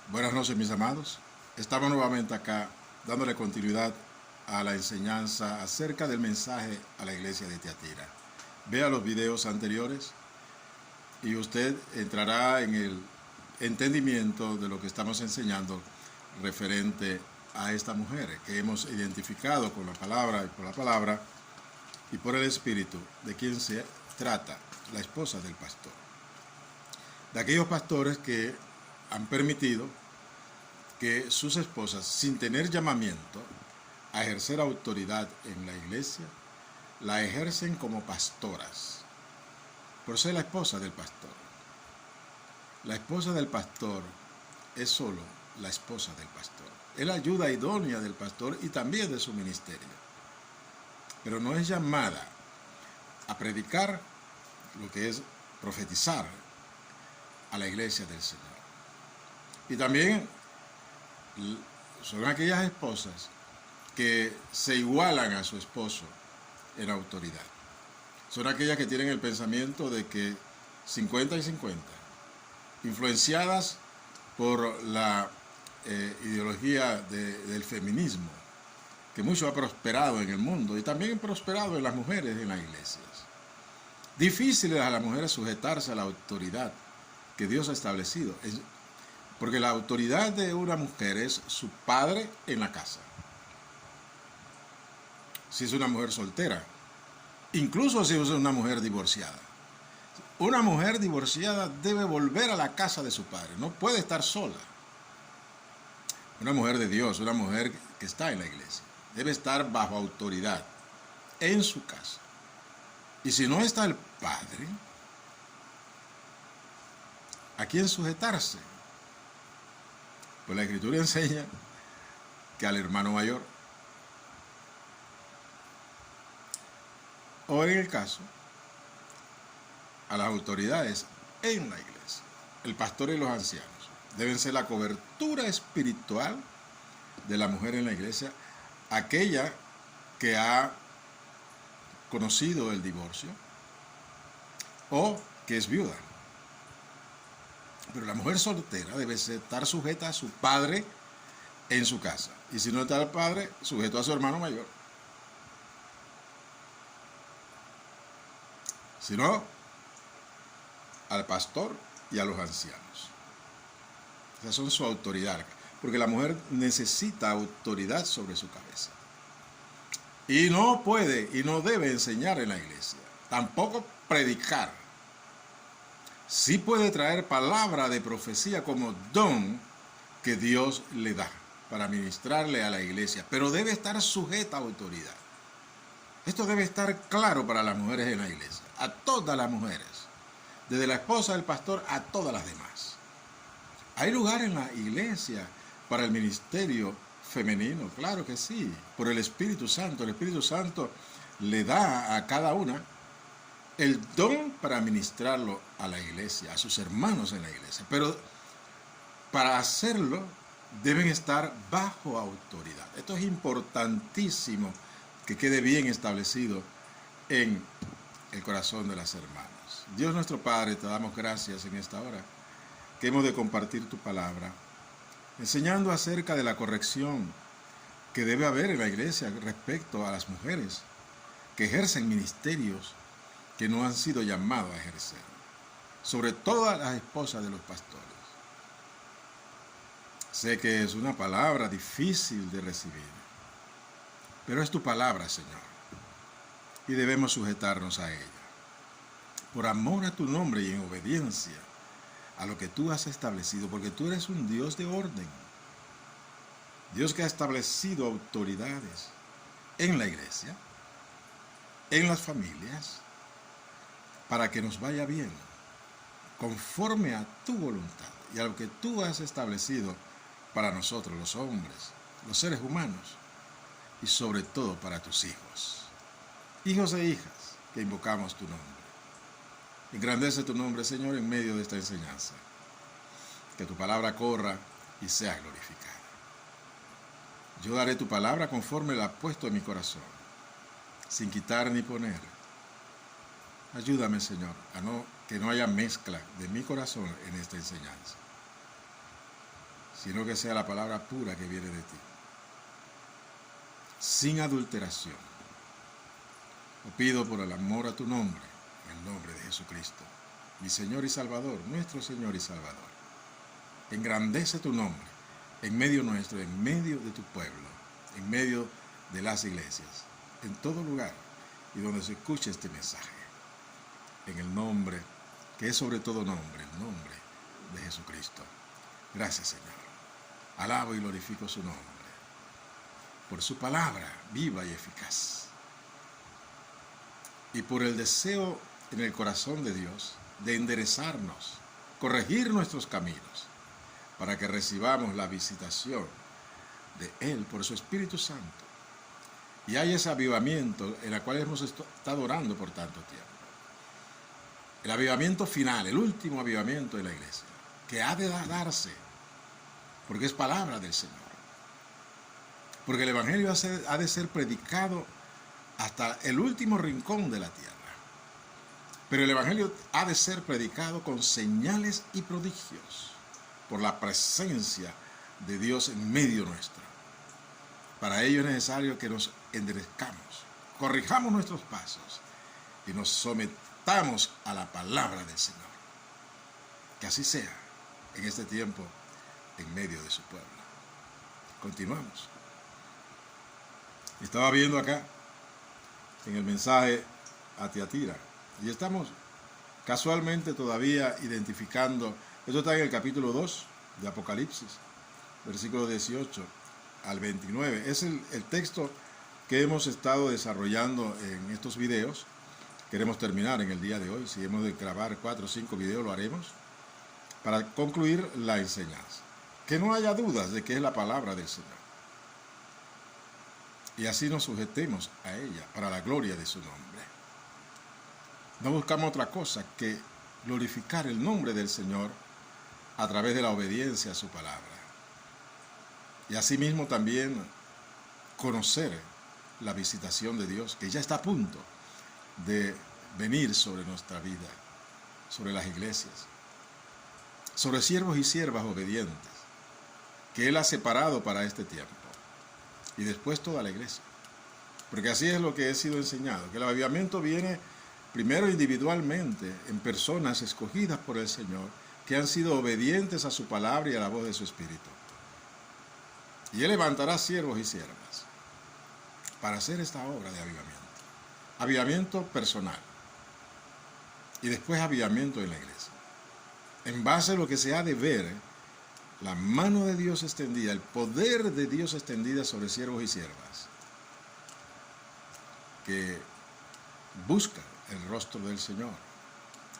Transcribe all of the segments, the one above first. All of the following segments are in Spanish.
Buenas noches, mis amados. Estamos nuevamente acá dándole continuidad a la enseñanza acerca del mensaje a la iglesia de Tiatira. Vea los videos anteriores y usted entrará en el entendimiento de lo que estamos enseñando referente a esta mujer que hemos identificado con la palabra y por la palabra y por el Espíritu, de quien se trata, la esposa del pastor. De aquellos pastores que han permitido que sus esposas, sin tener llamamiento a ejercer autoridad en la iglesia, la ejercen como pastoras, por ser la esposa del pastor. La esposa del pastor es solo la esposa del pastor. Es la ayuda idónea del pastor y también de su ministerio. Pero no es llamada a predicar lo que es profetizar a la iglesia del Señor. Y también son aquellas esposas que se igualan a su esposo en autoridad. Son aquellas que tienen el pensamiento de que 50 y 50, influenciadas por la ideología del feminismo, que mucho ha prosperado en el mundo y también ha prosperado en las mujeres en las iglesias. Difícil es a las mujeres sujetarse a la autoridad que Dios ha establecido, porque la autoridad de una mujer es su padre en la casa. Si es una mujer soltera, incluso si es una mujer divorciada. Una mujer divorciada debe volver a la casa de su padre, no puede estar sola. Una mujer de Dios, una mujer que está en la iglesia, debe estar bajo autoridad en su casa. Y si no está el padre, ¿a quién sujetarse? Pues la Escritura enseña que al hermano mayor. O en el caso, a las autoridades en la iglesia. El pastor y los ancianos deben ser la cobertura espiritual de la mujer en la iglesia, aquella que ha conocido el divorcio o que es viuda. Pero la mujer soltera debe estar sujeta a su padre en su casa. Y si no está el padre, sujeto a su hermano mayor. Si no, al pastor y a los ancianos. Esas son su autoridad. Porque la mujer necesita autoridad sobre su cabeza. Y no puede y no debe enseñar en la iglesia. Tampoco predicar. Sí puede traer palabra de profecía como don que Dios le da para ministrarle a la iglesia, pero debe estar sujeta a autoridad. Esto debe estar claro para las mujeres en la iglesia, a todas las mujeres, desde la esposa del pastor a todas las demás. ¿Hay lugar en la iglesia para el ministerio femenino? Claro que sí, por el Espíritu Santo. El Espíritu Santo le da a cada una el don para ministrarlo a la iglesia, a sus hermanos en la iglesia. Pero para hacerlo deben estar bajo autoridad. Esto es importantísimo que quede bien establecido en el corazón de las hermanas. Dios nuestro Padre, te damos gracias en esta hora que hemos de compartir tu palabra, enseñando acerca de la corrección que debe haber en la iglesia respecto a las mujeres que ejercen ministerios que no han sido llamados a ejercer, sobre todas las esposas de los pastores. Sé que es una palabra difícil de recibir, pero es tu palabra, Señor, y debemos sujetarnos a ella, por amor a tu nombre y en obediencia a lo que tú has establecido, porque tú eres un Dios de orden, Dios que ha establecido autoridades en la iglesia, en las familias, para que nos vaya bien, conforme a tu voluntad y a lo que tú has establecido para nosotros, los hombres, los seres humanos, y sobre todo para tus hijos e hijas, que invocamos tu nombre. Engrandece tu nombre, Señor, en medio de esta enseñanza. Que tu palabra corra y sea glorificada. Yo daré tu palabra conforme la has puesto en mi corazón, sin quitar ni poner. Ayúdame, Señor, que no haya mezcla de mi corazón en esta enseñanza, sino que sea la palabra pura que viene de ti, sin adulteración. Lo pido por el amor a tu nombre, en el nombre de Jesucristo, mi Señor y Salvador, nuestro Señor y Salvador. Engrandece tu nombre en medio nuestro, en medio de tu pueblo, en medio de las iglesias, en todo lugar y donde se escuche este mensaje, en el nombre que es sobre todo nombre, el nombre de Jesucristo. Gracias, Señor. Alabo y glorifico su nombre por su palabra viva y eficaz, y por el deseo en el corazón de Dios de enderezarnos, corregir nuestros caminos, para que recibamos la visitación de Él por su Espíritu Santo. Y hay ese avivamiento en el cual hemos estado orando por tanto tiempo. El avivamiento final, el último avivamiento de la iglesia, que ha de darse, porque es palabra del Señor. Porque el Evangelio ha de ser predicado hasta el último rincón de la tierra. Pero el Evangelio ha de ser predicado con señales y prodigios, por la presencia de Dios en medio nuestro. Para ello es necesario que nos enderezcamos, corrijamos nuestros pasos y nos sometamos a la palabra del Señor. Que así sea en este tiempo en medio de su pueblo. Continuamos. Estaba viendo acá en el mensaje a Tiatira y estamos casualmente todavía identificando, esto está en el capítulo 2 de Apocalipsis, versículo 18 al 29. Es el texto que hemos estado desarrollando en estos videos. Queremos terminar en el día de hoy. Si hemos de grabar 4 o 5 videos, lo haremos para concluir la enseñanza. Que no haya dudas de que es la palabra del Señor. Y así nos sujetemos a ella para la gloria de su nombre. No buscamos otra cosa que glorificar el nombre del Señor a través de la obediencia a su palabra. Y asimismo también conocer la visitación de Dios, que ya está a punto de venir sobre nuestra vida, sobre las iglesias, sobre siervos y siervas obedientes, que Él ha separado para este tiempo, y después toda la iglesia. Porque así es lo que he sido enseñado, que el avivamiento viene primero individualmente en personas escogidas por el Señor, que han sido obedientes a su palabra y a la voz de su Espíritu. Y Él levantará siervos y siervas para hacer esta obra de avivamiento. Avivamiento personal. Y después avivamiento en la iglesia. En base a lo que se ha de ver, la mano de Dios extendida, el poder de Dios extendida sobre siervos y siervas que buscan el rostro del Señor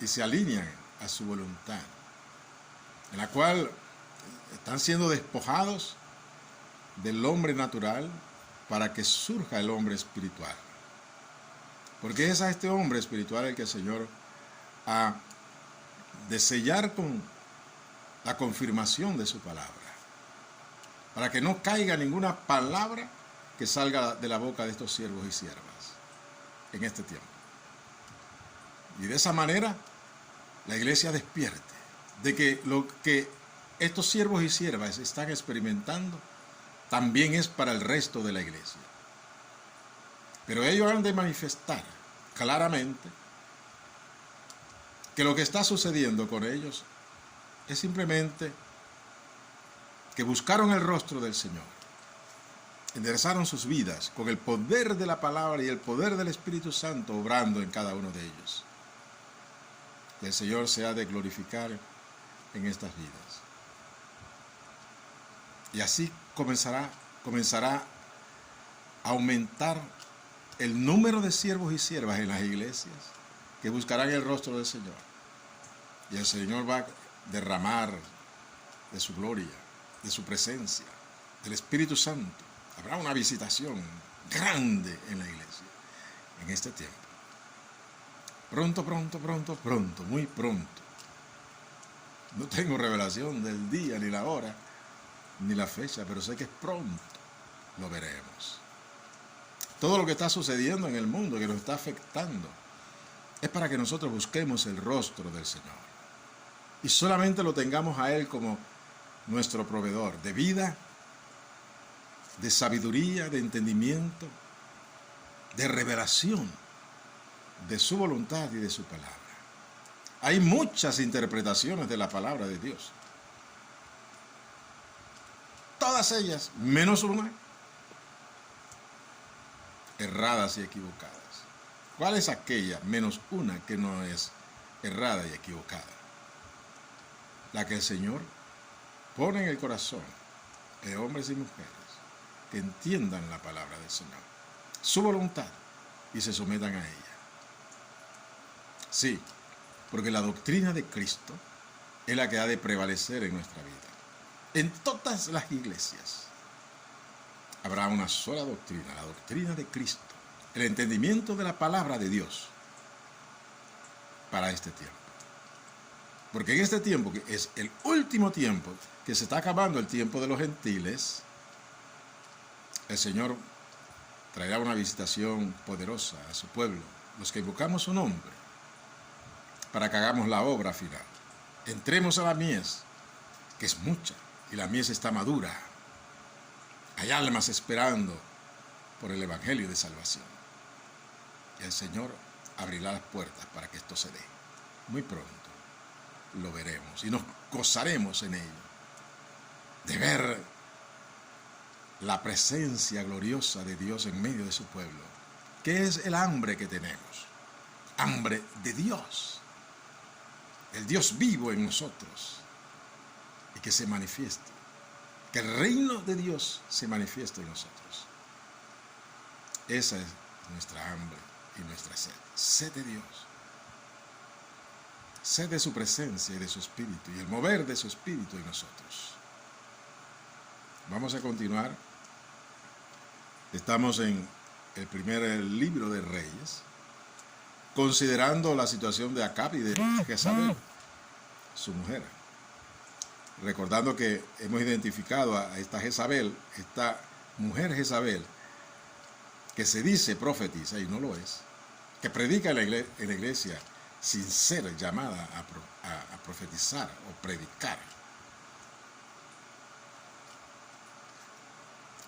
y se alinean a su voluntad, en la cual están siendo despojados del hombre natural para que surja el hombre espiritual. Porque es a este hombre espiritual el que el Señor ha de sellar con la confirmación de su palabra, para que no caiga ninguna palabra que salga de la boca de estos siervos y siervas en este tiempo. Y de esa manera la iglesia despierte de que lo que estos siervos y siervas están experimentando también es para el resto de la iglesia. Pero ellos han de manifestar claramente que lo que está sucediendo con ellos es simplemente que buscaron el rostro del Señor, enderezaron sus vidas con el poder de la palabra y el poder del Espíritu Santo obrando en cada uno de ellos. Que el Señor se ha de glorificar en estas vidas. Y así comenzará a aumentar el número de siervos y siervas en las iglesias que buscarán el rostro del Señor. Y el Señor va a derramar de su gloria, de su presencia, del Espíritu Santo. Habrá una visitación grande en la iglesia en este tiempo. Pronto, muy pronto. No tengo revelación del día, ni la hora, ni la fecha, pero sé que es pronto. Lo veremos. Todo lo que está sucediendo en el mundo, que nos está afectando, es para que nosotros busquemos el rostro del Señor. Y solamente lo tengamos a Él como nuestro proveedor de vida, de sabiduría, de entendimiento, de revelación de su voluntad y de su palabra. Hay muchas interpretaciones de la palabra de Dios. Todas ellas, menos una, erradas y equivocadas. ¿Cuál es aquella, menos una, que no es errada y equivocada? La que el Señor pone en el corazón de hombres y mujeres que entiendan la palabra del Señor, su voluntad, y se sometan a ella. Sí, porque la doctrina de Cristo es la que ha de prevalecer en nuestra vida. En todas las iglesias habrá una sola doctrina, la doctrina de Cristo, el entendimiento de la palabra de Dios para este tiempo. Porque en este tiempo, que es el último tiempo, que se está acabando el tiempo de los gentiles, el Señor traerá una visitación poderosa a su pueblo, los que invocamos su nombre, para que hagamos la obra final. Entremos a la mies, que es mucha, y la mies está madura. Hay almas esperando por el evangelio de salvación. Y el Señor abrirá las puertas para que esto se dé. Muy pronto lo veremos y nos gozaremos en ello, de ver la presencia gloriosa de Dios en medio de su pueblo, que es el hambre que tenemos, hambre de Dios, el Dios vivo en nosotros, y que se manifieste, que el reino de Dios se manifieste en nosotros. Esa es nuestra hambre y nuestra sed, sed de Dios, sed de su presencia y de su espíritu, y el mover de su espíritu en nosotros. Vamos a continuar. Estamos en el primer libro de Reyes, considerando la situación de Acab y de Jezabel, su mujer. Recordando que hemos identificado a esta Jezabel, esta mujer Jezabel, que se dice profetiza y no lo es, que predica en la iglesia sin ser llamada a profetizar o predicar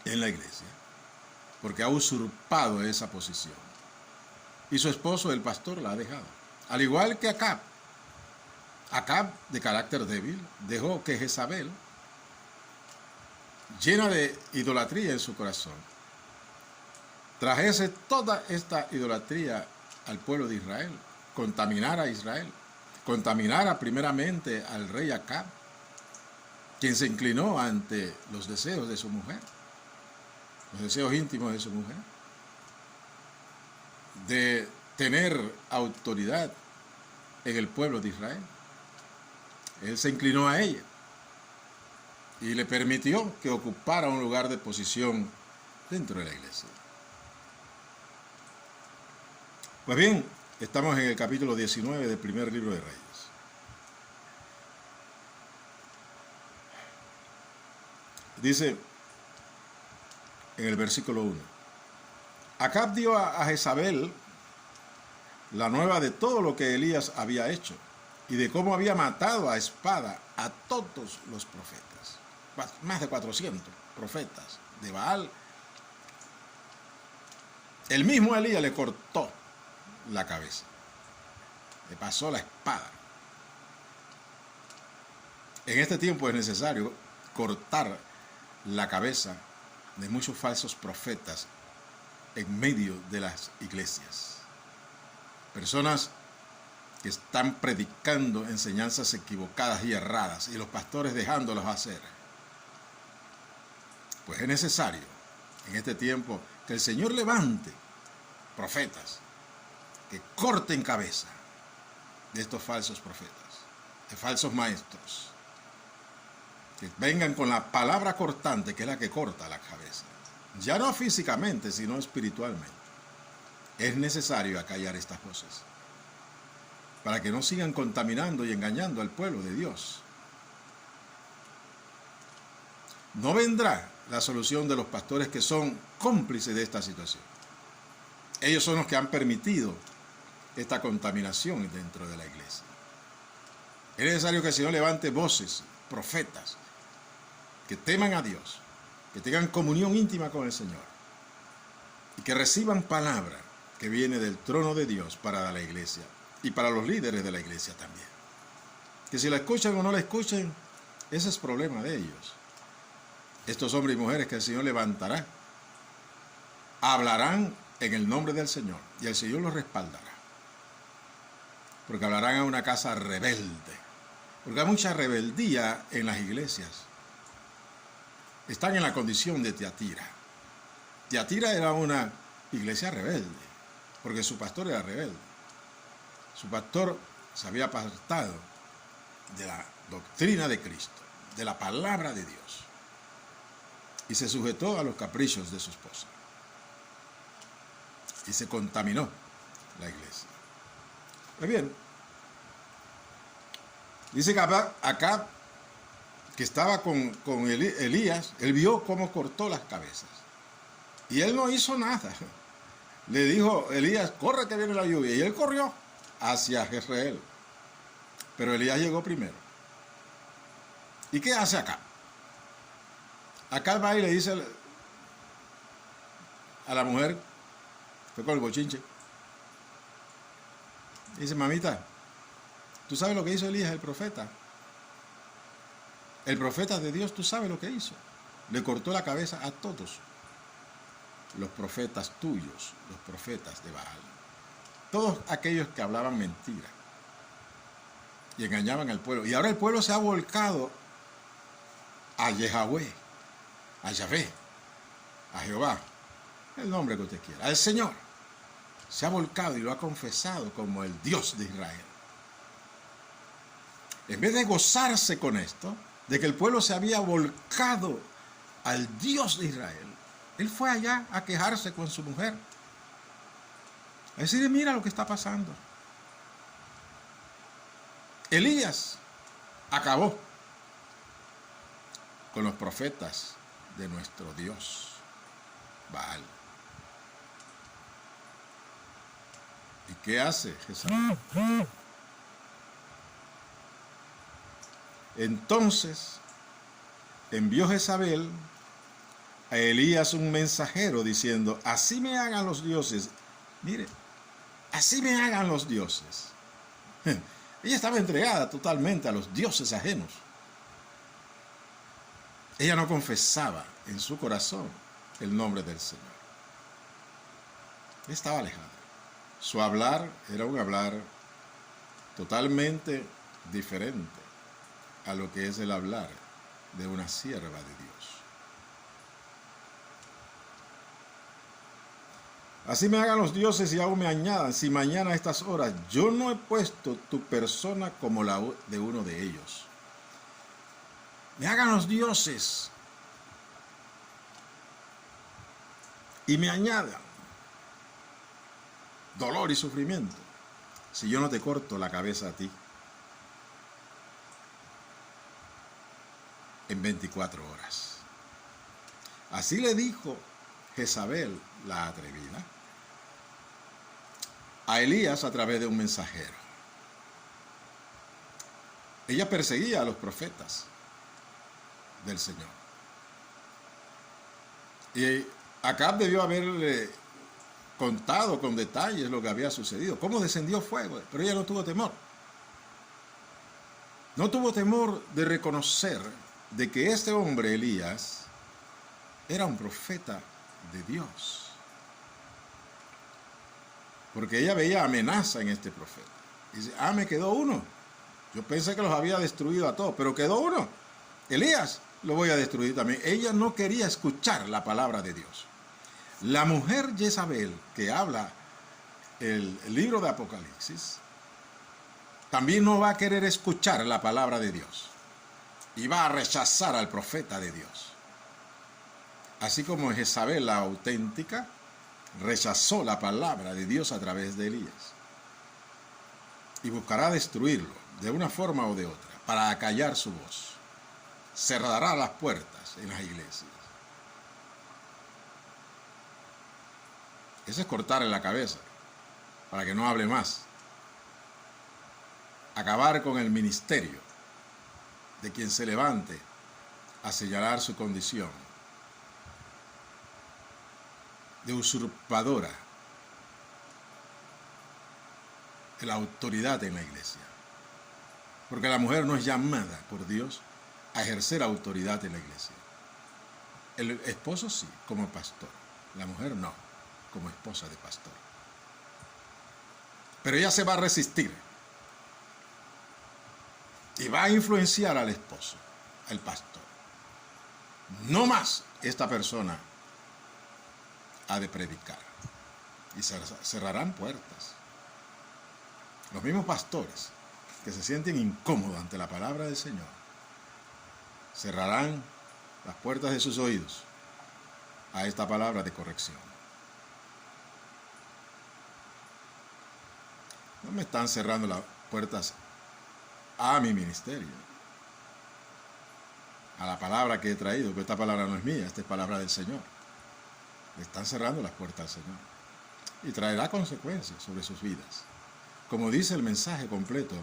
en la iglesia, porque ha usurpado esa posición. Y su esposo, el pastor, la ha dejado. Al igual que Acab. Acab, de carácter débil, dejó que Jezabel, llena de idolatría en su corazón, trajese toda esta idolatría al pueblo de Israel, contaminara a Israel, contaminara primeramente al rey Acab, quien se inclinó ante los deseos de su mujer, los deseos íntimos de su mujer, de tener autoridad en el pueblo de Israel. Él se inclinó a ella y le permitió que ocupara un lugar de posición dentro de la iglesia. Pues bien, estamos en el capítulo 19 del primer libro de Reyes. Dice en el versículo 1: Acab dio a Jezabel la nueva de todo lo que Elías había hecho y de cómo había matado a espada a todos los profetas. Más de 400 profetas de Baal. El mismo Elías le cortó la cabeza, le pasó la espada. En este tiempo es necesario cortar la cabeza de muchos falsos profetas en medio de las iglesias. Personas que están predicando enseñanzas equivocadas y erradas y los pastores dejándolos hacer. Pues es necesario en este tiempo que el Señor levante profetas que corten cabeza de estos falsos profetas, de falsos maestros, que vengan con la palabra cortante, que es la que corta la cabeza, ya no físicamente, sino espiritualmente. Es necesario acallar estas voces para que no sigan contaminando y engañando al pueblo de Dios. No vendrá la solución de los pastores que son cómplices de esta situación. Ellos son los que han permitido esta contaminación dentro de la iglesia. Es necesario que el Señor levante voces, profetas, que teman a Dios, que tengan comunión íntima con el Señor y que reciban palabra que viene del trono de Dios para la iglesia y para los líderes de la iglesia también. Que si la escuchan o no la escuchen, ese es problema de ellos. Estos hombres y mujeres que el Señor levantará, hablarán en el nombre del Señor y el Señor los respaldará. Porque hablarán a una casa rebelde. Porque hay mucha rebeldía en las iglesias. Están en la condición de Tiatira. Tiatira era una iglesia rebelde, porque su pastor era rebelde. Su pastor se había apartado de la doctrina de Cristo, de la palabra de Dios, y se sujetó a los caprichos de su esposa. Y se contaminó la iglesia. Pues bien, dice que Acab, que estaba con Elías, él vio cómo cortó las cabezas. Y él no hizo nada. Le dijo Elías, corre que viene la lluvia. Y él corrió hacia Jezreel. Pero Elías llegó primero. ¿Y qué hace Acab? Acab va y le dice a la mujer, fue con el bochinche, dice, mamita, ¿tú sabes lo que hizo Elías, el profeta? El profeta de Dios, ¿tú sabes lo que hizo? Le cortó la cabeza a todos los profetas tuyos, los profetas de Baal. Todos aquellos que hablaban mentira y engañaban al pueblo. Y ahora el pueblo se ha volcado a Yahweh, a Yahvé, a Jehová, el nombre que usted quiera, al Señor. Se ha volcado y lo ha confesado como el Dios de Israel. En vez de gozarse con esto, de que el pueblo se había volcado al Dios de Israel, él fue allá a quejarse con su mujer. A decirle, mira lo que está pasando. Elías acabó con los profetas de nuestro Dios, Baal. ¿Y qué hace Jezabel? Entonces envió Jezabel a Elías un mensajero diciendo, así me hagan los dioses. Mire, así me hagan los dioses. Ella estaba entregada totalmente a los dioses ajenos. Ella no confesaba en su corazón el nombre del Señor. Estaba alejada. Su hablar era un hablar totalmente diferente a lo que es el hablar de una sierva de Dios. Así me hagan los dioses y aún me añadan, si mañana a estas horas yo no he puesto tu persona como la de uno de ellos. Me hagan los dioses y me añadan dolor y sufrimiento si yo no te corto la cabeza a ti en 24 horas. Así le dijo Jezabel, la atrevida, a Elías a través de un mensajero. Ella perseguía a los profetas del Señor. Y Acab debió haberle contado con detalles lo que había sucedido, cómo descendió fuego, pero ella no tuvo temor. No tuvo temor de reconocer de que este hombre, Elías, era un profeta de Dios. Porque ella veía amenaza en este profeta. Y dice, me quedó uno. Yo pensé que los había destruido a todos, pero quedó uno. Elías, lo voy a destruir también. Ella no quería escuchar la palabra de Dios. La mujer Jezabel, que habla el libro de Apocalipsis, también no va a querer escuchar la palabra de Dios. Y va a rechazar al profeta de Dios. Así como Jezabel, la auténtica, rechazó la palabra de Dios a través de Elías. Y buscará destruirlo de una forma o de otra para acallar su voz. Cerrará las puertas en las iglesias. Eso es cortarle la cabeza para que no hable más. Acabar con el ministerio de quien se levante a señalar su condición de usurpadora de la autoridad en la iglesia. Porque la mujer no es llamada por Dios a ejercer autoridad en la iglesia. El esposo sí, como pastor. La mujer no, como esposa de pastor. Pero ella se va a resistir y va a influenciar al esposo, al pastor. No más esta persona ha de predicar. Y cerrarán puertas. Los mismos pastores que se sienten incómodos ante la palabra del Señor cerrarán las puertas de sus oídos a esta palabra de corrección. No me están cerrando las puertas a mi ministerio, a la palabra que he traído, porque esta palabra no es mía, esta es palabra del Señor. Le están cerrando las puertas al Señor y traerá consecuencias sobre sus vidas. Como dice el mensaje completo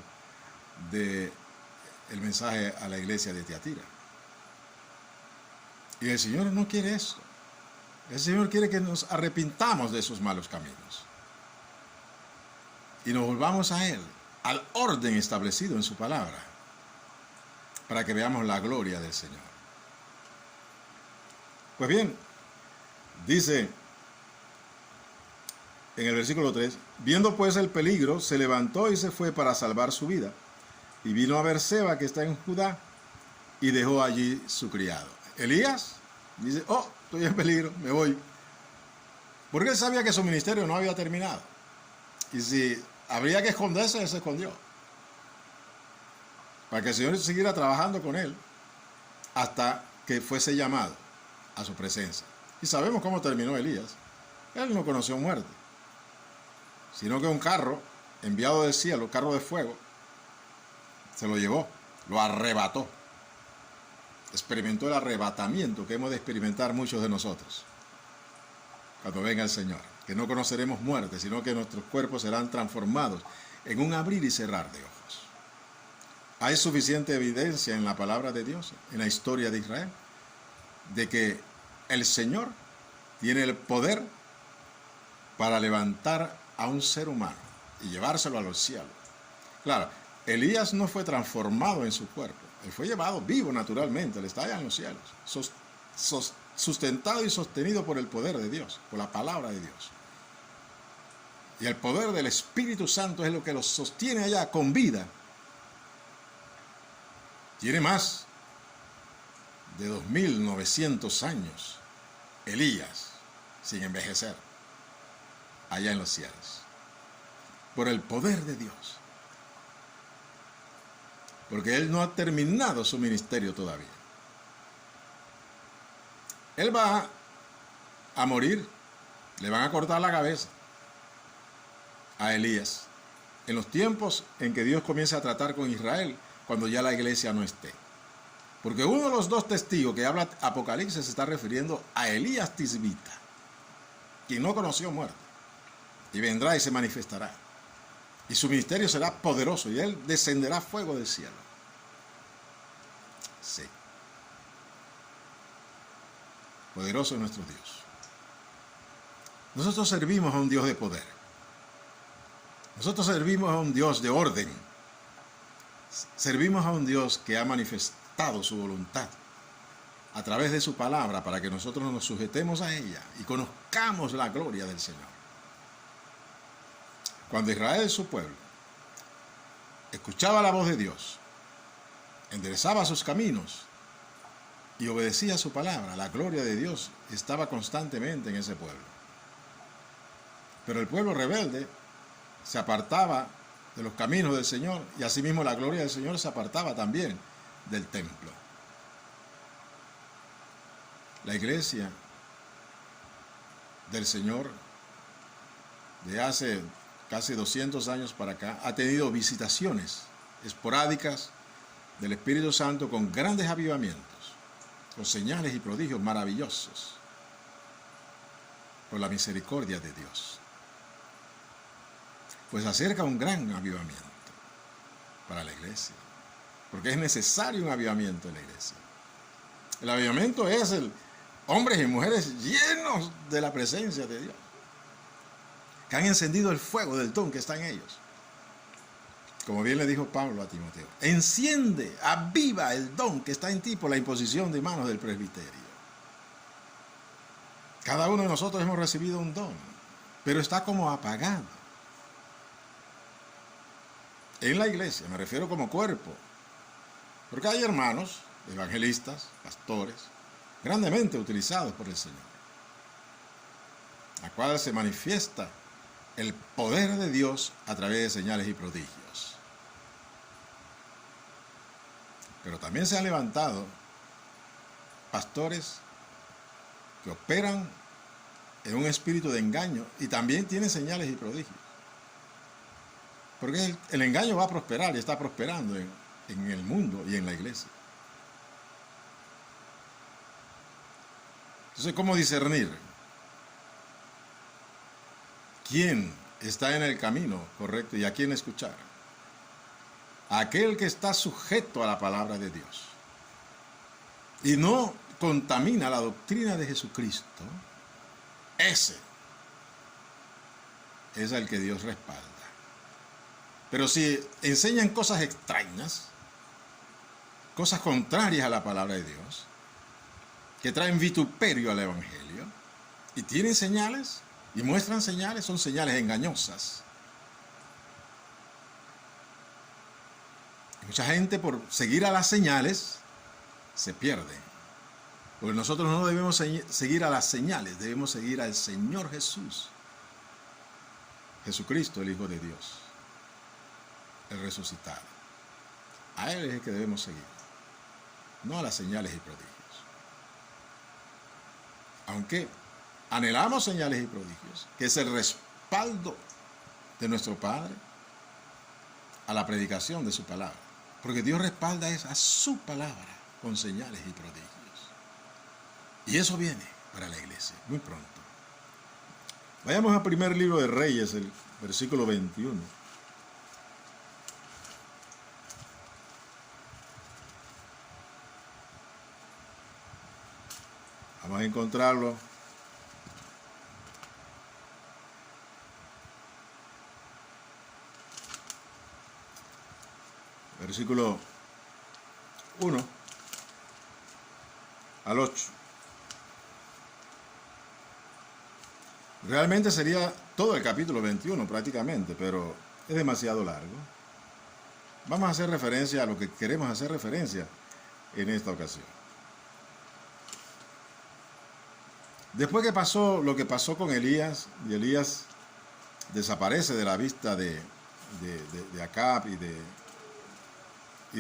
del mensaje a la iglesia de Tiatira. Y el Señor no quiere eso. El Señor quiere que nos arrepintamos de esos malos caminos y nos volvamos a Él, al orden establecido en su palabra, para que veamos la gloria del Señor. Pues bien, dice en el versículo 3, viendo pues el peligro, se levantó y se fue para salvar su vida, y vino a Berseba, que está en Judá, y dejó allí su criado. Elías dice, oh, estoy en peligro, me voy. Porque él sabía que su ministerio no había terminado. Y si habría que esconderse, él se escondió. Para que el Señor siguiera trabajando con él hasta que fuese llamado a su presencia. Y sabemos cómo terminó Elías. Él no conoció muerte, sino que un carro enviado del cielo, carro de fuego, se lo llevó, lo arrebató. Experimentó el arrebatamiento que hemos de experimentar muchos de nosotros cuando venga el Señor, que no conoceremos muerte, sino que nuestros cuerpos serán transformados en un abrir y cerrar de ojos. Hay suficiente evidencia en la palabra de Dios, en la historia de Israel, de que el Señor tiene el poder para levantar a un ser humano y llevárselo a los cielos. Claro, Elías no fue transformado en su cuerpo, él fue llevado vivo naturalmente, él está allá en los cielos, sustentado y sostenido por el poder de Dios, por la palabra de Dios. Y el poder del Espíritu Santo es lo que los sostiene allá con vida. Tiene más de 2900 años Elías sin envejecer allá en los cielos, por el poder de Dios, porque él no ha terminado su ministerio todavía. Él va a morir, le van a cortar la cabeza a Elías en los tiempos en que Dios comienza a tratar con Israel, cuando ya la iglesia no esté. Porque uno de los dos testigos que habla Apocalipsis se está refiriendo a Elías Tisbita, quien no conoció muerte, y vendrá y se manifestará. Y su ministerio será poderoso, y él descenderá fuego del cielo. Sí. Poderoso es nuestro Dios. Nosotros servimos a un Dios de poder. Nosotros servimos a un Dios de orden. Servimos a un Dios que ha manifestado su voluntad a través de su palabra para que nosotros nos sujetemos a ella y conozcamos la gloria del Señor. Cuando Israel, su pueblo, escuchaba la voz de Dios, enderezaba sus caminos y obedecía su palabra, la gloria de Dios estaba constantemente en ese pueblo. Pero el pueblo rebelde se apartaba de los caminos del Señor, y asimismo la gloria del Señor se apartaba también del templo. La iglesia del Señor de hace casi 200 años para acá ha tenido visitaciones esporádicas del Espíritu Santo con grandes avivamientos, con señales y prodigios maravillosos, por la misericordia de Dios. Pues acerca un gran avivamiento para la iglesia, porque es necesario un avivamiento en la iglesia. El avivamiento es hombres y mujeres llenos de la presencia de Dios, que han encendido el fuego del don que está en ellos. Como bien le dijo Pablo a Timoteo, enciende, aviva el don que está en ti por la imposición de manos del presbiterio. Cada uno de nosotros hemos recibido un don, pero está como apagado. En la iglesia, me refiero como cuerpo, porque hay hermanos, evangelistas, pastores, grandemente utilizados por el Señor, a cual se manifiesta el poder de Dios a través de señales y prodigios. Pero también se han levantado pastores que operan en un espíritu de engaño y también tienen señales y prodigios. Porque el engaño va a prosperar y está prosperando en el mundo y en la iglesia. Entonces, ¿cómo discernir quién está en el camino correcto y a quién escuchar? Aquel que está sujeto a la palabra de Dios y no contamina la doctrina de Jesucristo, ese es el que Dios respalda. Pero si enseñan cosas extrañas, cosas contrarias a la palabra de Dios, que traen vituperio al evangelio, y tienen señales, y muestran señales, son señales engañosas. Mucha gente, por seguir a las señales, se pierde. Porque nosotros no debemos seguir a las señales, debemos seguir al Señor Jesús. Jesucristo, el Hijo de Dios, el resucitado. A Él es el que debemos seguir, no a las señales y prodigios. Aunque anhelamos señales y prodigios, que es el respaldo de nuestro Padre a la predicación de su palabra. Porque Dios respalda a su palabra con señales y prodigios. Y eso viene para la iglesia muy pronto. Vayamos al primer libro de Reyes, el versículo 21. Vamos a encontrarlo. Versículo 1 al 8. Realmente sería todo el capítulo 21 prácticamente, pero es demasiado largo. Vamos a hacer referencia a lo que queremos hacer referencia en esta ocasión. Después que pasó lo que pasó con Elías, y Elías desaparece de la vista de Acab y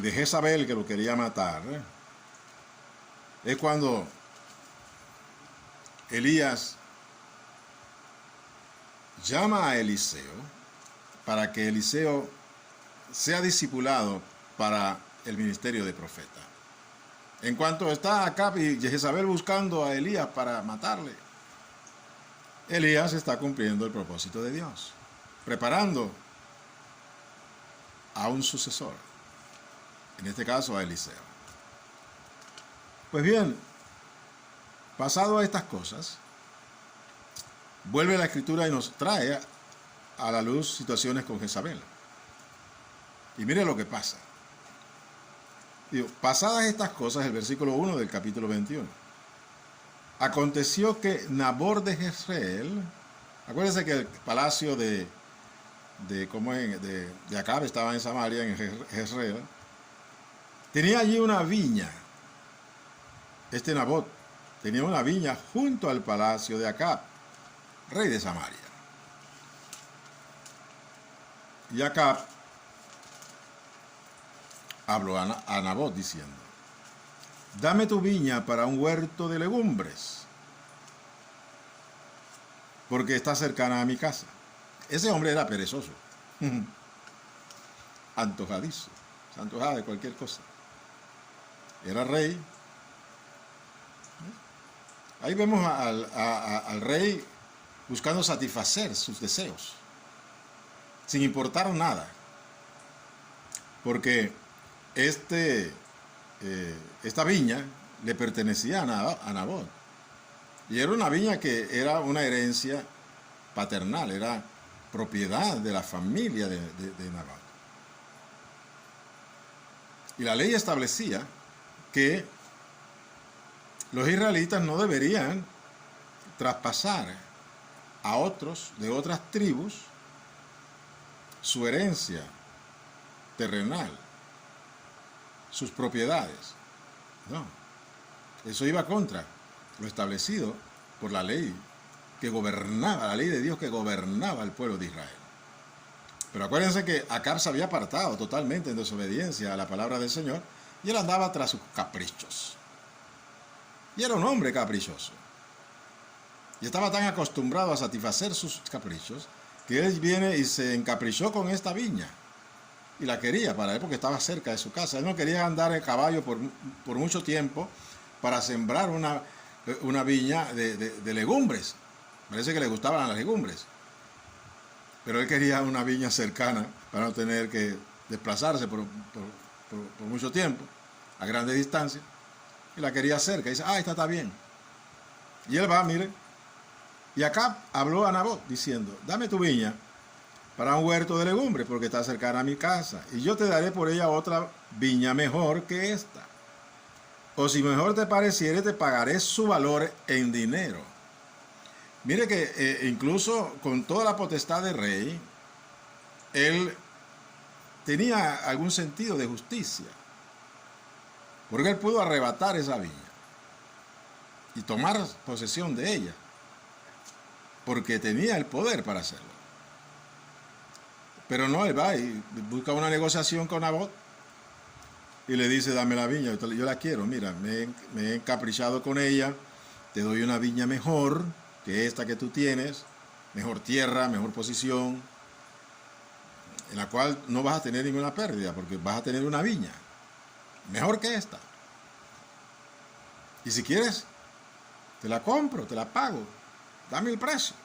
de Jezabel, que lo quería matar, es cuando Elías llama a Eliseo para que Eliseo sea discipulado para el ministerio de profeta. En cuanto está Acab y Jezabel buscando a Elías para matarle, Elías está cumpliendo el propósito de Dios, preparando a un sucesor, en este caso a Eliseo. Pues bien, pasado a estas cosas, vuelve la Escritura y nos trae a la luz situaciones con Jezabel. Y mire lo que pasa. Digo, pasadas estas cosas, el versículo 1 del capítulo 21. Aconteció que Nabor de Jezreel, acuérdense que el palacio de Acab estaba en Samaria, en Jezreel, tenía allí una viña. Este Nabot tenía una viña junto al palacio de Acab, rey de Samaria. Y Acab habló a Nabot diciendo: dame tu viña para un huerto de legumbres, porque está cercana a mi casa. Ese hombre era perezoso, antojadizo, se antojaba de cualquier cosa. Era rey. Ahí vemos al rey buscando satisfacer sus deseos, sin importar nada, porque esta viña le pertenecía a Nabot. Y era una viña que era una herencia paternal, era propiedad de la familia de Nabot. Y la ley establecía que los israelitas no deberían traspasar a otros de otras tribus su herencia terrenal, sus propiedades. No, eso iba contra lo establecido por la ley que gobernaba, la ley de Dios que gobernaba al pueblo de Israel. Pero acuérdense que Acab se había apartado totalmente en desobediencia a la palabra del Señor y él andaba tras sus caprichos. Y era un hombre caprichoso. Y estaba tan acostumbrado a satisfacer sus caprichos que él viene y se encaprichó con esta viña. Y la quería para él porque estaba cerca de su casa. Él no quería andar en caballo por mucho tiempo para sembrar una viña de legumbres. Parece que le gustaban las legumbres. Pero él quería una viña cercana para no tener que desplazarse por mucho tiempo, a grandes distancias. Y la quería cerca. Y dice, esta está bien. Y él va, mire. Y acá habló a Nabot diciendo, dame tu viña para un huerto de legumbres porque está cercana a mi casa. Y yo te daré por ella otra viña mejor que esta. O si mejor te pareciere, te pagaré su valor en dinero. Mire que incluso con toda la potestad de rey, él tenía algún sentido de justicia. Porque él pudo arrebatar esa viña y tomar posesión de ella. Porque tenía el poder para hacerlo. Pero no, él va y busca una negociación con Nabot y le dice, dame la viña, yo la quiero, mira, me he encaprichado con ella, te doy una viña mejor que esta que tú tienes, mejor tierra, mejor posición, en la cual no vas a tener ninguna pérdida, porque vas a tener una viña mejor que esta. Y si quieres, te la compro, te la pago, dame el precio.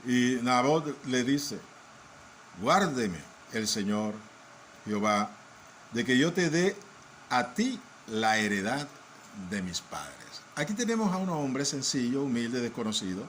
Y Nabot le dice, guárdeme el Señor Jehová de que yo te dé a ti la heredad de mis padres. Aquí tenemos a un hombre sencillo, humilde, desconocido,